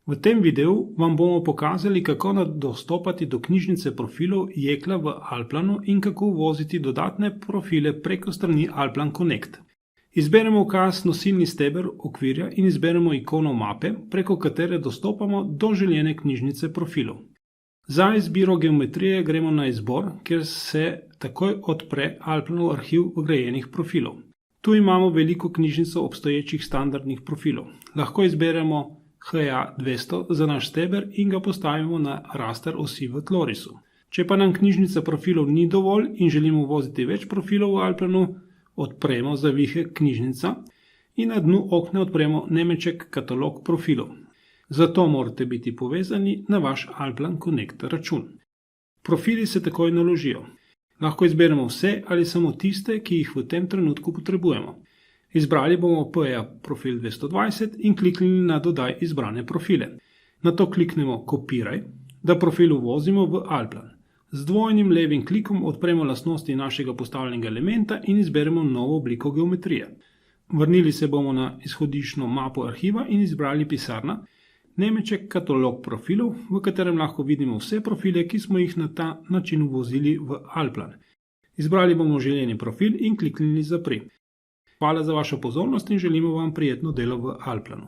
V tem videu vam bomo pokazali, kako dostopati do knjižnice profilov Jekla v Alplanu in kako voziti dodatne profile preko strani Alplan Connect. Izberemo ukaz nosilni steber okvirja in izberemo ikono mape, preko katere dostopamo do željene knjižnice profilov. Za izbiro geometrije gremo na izbor, kjer se takoj odpre Alplanov arhiv vgrajenih profilov. Tu imamo veliko knjižnico obstoječih standardnih profilov. Lahko izberemo HA200 za naš steber in ga postavimo na raster osi v tlorisu. Če pa nam knjižnica profilov ni dovolj in želimo voziti več profilov v Alplanu, odpremo zavihek knjižnica in na dnu okna odpremo nemeček katalog profilov. Zato morate biti povezani na vaš Alplan Connect račun. Profili se takoj naložijo. Lahko izberemo vse ali samo tiste, ki jih v tem trenutku potrebujemo. Izbrali bomo PA profil 220 in kliknili na dodaj izbrane profile. Nato kliknemo kopiraj, da profil uvozimo v Alplan. Z dvojnim levim klikom odpremo lastnosti našega postavljenega elementa in izberemo novo obliko geometrije. Vrnili se bomo na izhodiščno mapo arhiva in izbrali pisarna, nemeček katalog profilov, v katerem lahko vidimo vse profile, ki smo jih na ta način uvozili v Alplan. Izbrali bomo željeni profil in kliknili zapri. Hvala za vašo pozornost in želimo vam prijetno delo v Alplanu.